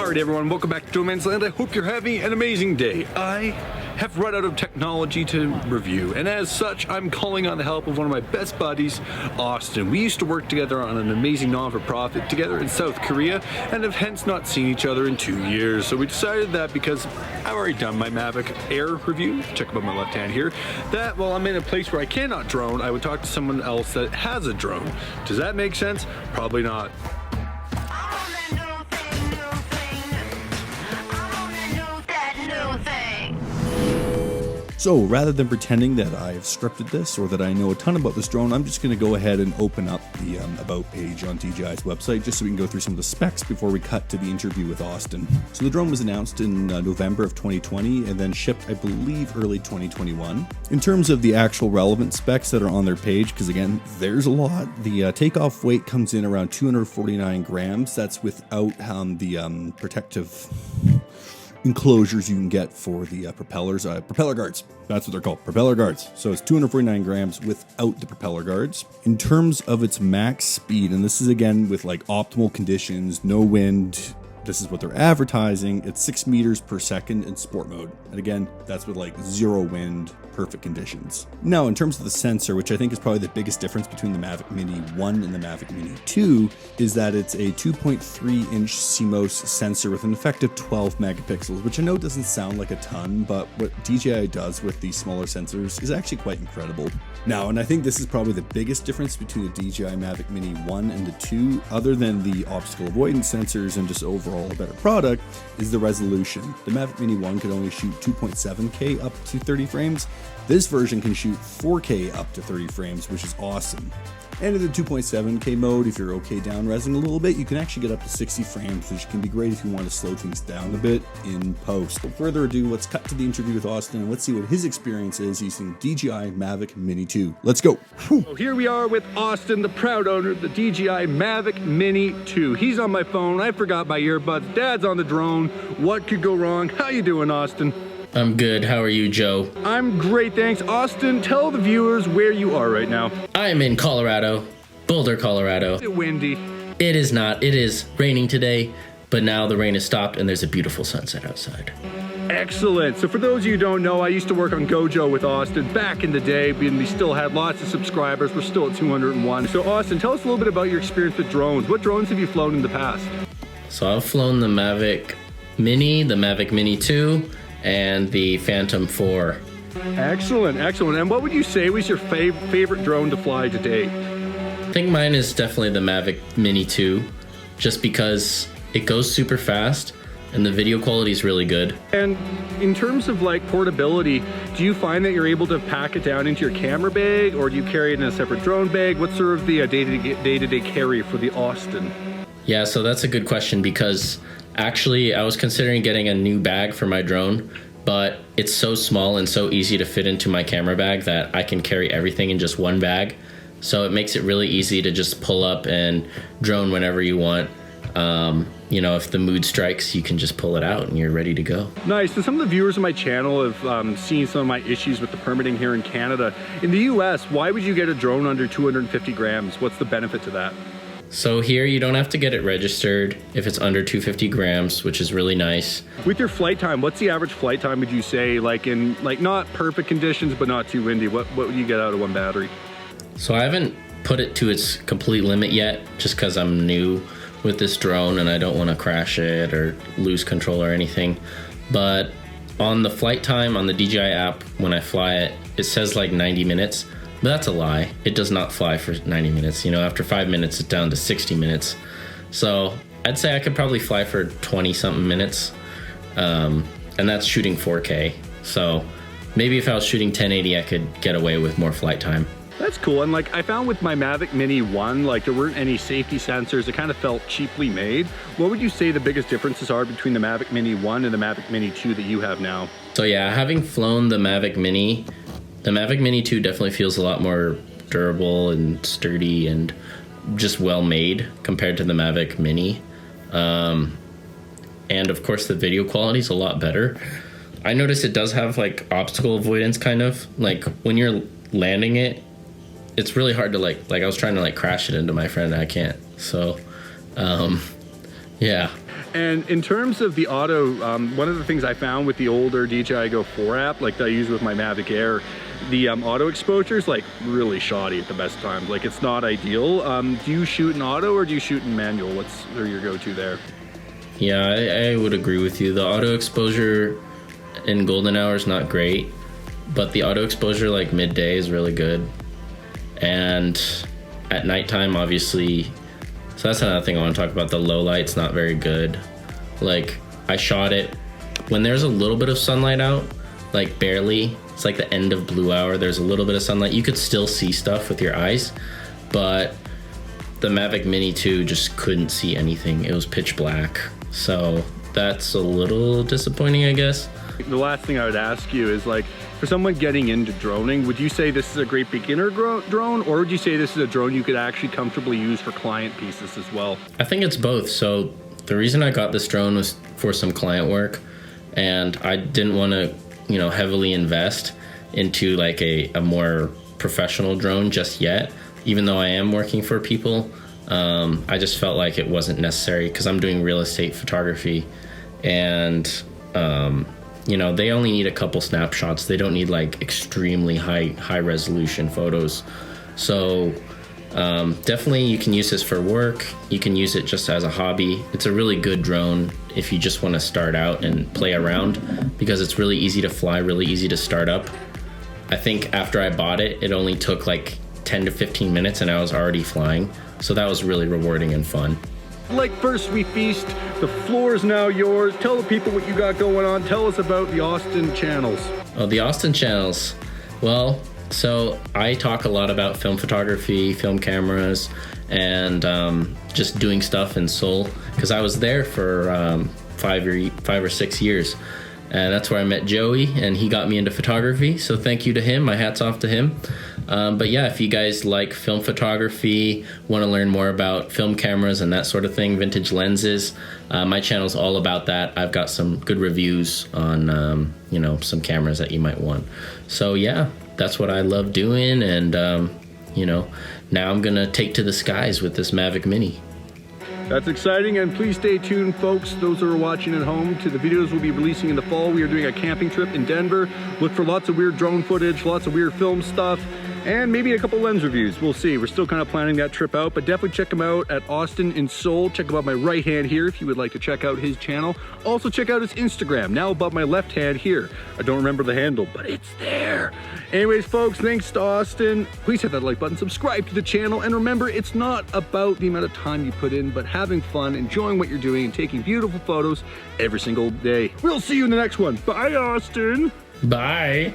Alright everyone, welcome back to Drone Man's Land. I hope you're having an amazing day. I have run out of technology to review, and as such, I'm calling on the help of one of my best buddies, Austin. We used to work together on an amazing non-for-profit together in South Korea, and have hence not seen each other in 2 years. So we decided that because I've already done my Mavic Air review, check about my left hand here, that while I'm in a place where I cannot drone, I would talk to someone else that has a drone. Does that make sense? Probably not. So rather than pretending that I've scripted this or that I know a ton about this drone, I'm just going to go ahead and open up the About page on DJI's website just so we can go through some of the specs before we cut to the interview with Austin. So the drone was announced in November of 2020 and then shipped, I believe, early 2021. In terms of the actual relevant specs that are on their page, because again, there's a lot, the takeoff weight comes in around 249 grams. That's without the protective enclosures you can get for the propellers, propeller guards. That's what they're called, propeller guards. So it's 249 grams without the propeller guards. In terms of its max speed, and this is again with like optimal conditions, no wind, this is what they're advertising, it's 6 meters per second in sport mode. And again, that's with like zero wind, perfect conditions. Now, in terms of the sensor, which I think is probably the biggest difference between the Mavic Mini 1 and the Mavic Mini 2, is that it's a 2.3-inch CMOS sensor with an effective 12 megapixels, which I know doesn't sound like a ton, but what DJI does with these smaller sensors is actually quite incredible. Now, and I think this is probably the biggest difference between the DJI Mavic Mini 1 and the 2, other than the obstacle avoidance sensors and just overall a better product, is the resolution. The Mavic Mini 1 could only shoot 2.7K up to 30 frames. This version can shoot 4K up to 30 frames, which is awesome. And in the 2.7K mode, if you're okay down resing a little bit, you can actually get up to 60 frames, which can be great if you want to slow things down a bit in post. Without further ado, let's cut to the interview with Austin and let's see what his experience is using DJI Mavic Mini 2. Let's go. So here we are with Austin, the proud owner of the DJI Mavic Mini 2. He's on my phone. I forgot my earbuds. Dad's on the drone. What could go wrong? How you doing, Austin? I'm good. How are you, Joe? I'm great, thanks. Austin, tell the viewers where you are right now. I am in Colorado, Boulder, Colorado. Is it windy? It is not. It is raining today, but now the rain has stopped and there's a beautiful sunset outside. Excellent. So for those of you who don't know, I used to work on Gojo with Austin back in the day, and we still had lots of subscribers. We're still at 201. So Austin, tell us a little bit about your experience with drones. What drones have you flown in the past? So I've flown the Mavic Mini, the Mavic Mini 2, and the Phantom 4. Excellent, excellent. And what would you say was your favorite drone to fly to date? I think mine is definitely the Mavic Mini 2, just because it goes super fast and the video quality is really good. And in terms of like portability, do you find that you're able to pack it down into your camera bag, or do you carry it in a separate drone bag? What's sort of the day-to-day carry for the Austin? Yeah, so that's a good question, because actually I was considering getting a new bag for my drone, but it's so small and so easy to fit into my camera bag that I can carry everything in just one bag. So it makes it really easy to just pull up and drone whenever you want. You know, if the mood strikes, you can just pull it out and you're ready to go. Nice. And some of the viewers on my channel have seen some of my issues with the permitting here in Canada. In the US, why would you get a drone under 250 grams? What's the benefit to that? So here you don't have to get it registered if it's under 250 grams, which is really nice. With your flight time, what's the average flight time would you say, like in not perfect conditions but not too windy? What would you get out of one battery? So I haven't put it to its complete limit yet, just because I'm new with this drone and I don't want to crash it or lose control or anything. But on the flight time on the DJI app, when I fly it, it says like 90 minutes. But that's a lie. It does not fly for 90 minutes. You know, after 5 minutes, it's down to 60 minutes. So I'd say I could probably fly for 20 something minutes. And that's shooting 4K. So maybe if I was shooting 1080, I could get away with more flight time. That's cool. And like I found with my Mavic Mini 1, like there weren't any safety sensors. It kind of felt cheaply made. What would you say the biggest differences are between the Mavic Mini 1 and the Mavic Mini 2 that you have now? So yeah, having flown the Mavic Mini 2 definitely feels a lot more durable and sturdy and just well made compared to the Mavic Mini. And of course the video quality is a lot better. I noticed it does have like obstacle avoidance kind of. Like when you're landing it, it's really hard to like I was trying to like crash it into my friend and I can't. So yeah. And in terms of the auto, one of the things I found with the older DJI Go 4 app, like that I use with my Mavic Air, the auto exposure is like really shoddy at the best times. Like it's not ideal. Do you shoot in auto or do you shoot in manual? What's your go-to there? Yeah, I would agree with you. The auto exposure in golden hour is not great, but the auto exposure like midday is really good. And at nighttime, obviously, so that's another thing I want to talk about. The low light's not very good. Like I shot it when there's a little bit of sunlight out, like barely. It's like the end of blue hour. There's a little bit of sunlight. You could still see stuff with your eyes, but the Mavic Mini 2 just couldn't see anything. It was pitch black. So that's a little disappointing, I guess. The last thing I would ask you is, like, for someone getting into droning, would you say this is a great beginner drone, or would you say this is a drone you could actually comfortably use for client pieces as well? I think it's both. So the reason I got this drone was for some client work, and I didn't want to, heavily invest into like a more professional drone just yet, even though I am working for people. I just felt like it wasn't necessary because I'm doing real estate photography, and they only need a couple snapshots. They don't need like extremely high resolution photos. So definitely you can use this for work. You can use it just as a hobby. It's a really good drone if you just want to start out and play around, because it's really easy to fly, really easy to start up. I think after I bought it, it only took like 10 to 15 minutes and I was already flying. So that was really rewarding and fun. Like First We Feast, the floor is now yours. Tell the people what you got going on. Tell us about the Austin channels. Oh, the Austin channels. Well, so I talk a lot about film photography, film cameras, and just doing stuff in Seoul, because I was there for 5 or 6 years. And that's where I met Joey, and he got me into photography. So thank you to him. My hat's off to him. But yeah, if you guys like film photography, want to learn more about film cameras and that sort of thing, vintage lenses, my channel's all about that. I've got some good reviews on, some cameras that you might want. So yeah, that's what I love doing. And, now I'm going to take to the skies with this Mavic Mini. That's exciting, and please stay tuned, folks, those who are watching at home, to the videos we'll be releasing in the fall. We are doing a camping trip in Denver. Look for lots of weird drone footage, lots of weird film stuff, and maybe a couple lens reviews. We'll see. We're still kind of planning that trip out, but definitely check him out at Austin in Seoul. Check him out my right hand here if you would like to check out his channel. Also check out his Instagram, now above my left hand here. I don't remember the handle, but it's there. Anyways, folks, thanks to Austin. Please hit that like button, subscribe to the channel, and remember, it's not about the amount of time you put in, but having fun, enjoying what you're doing, and taking beautiful photos every single day. We'll see you in the next one. Bye, Austin. Bye.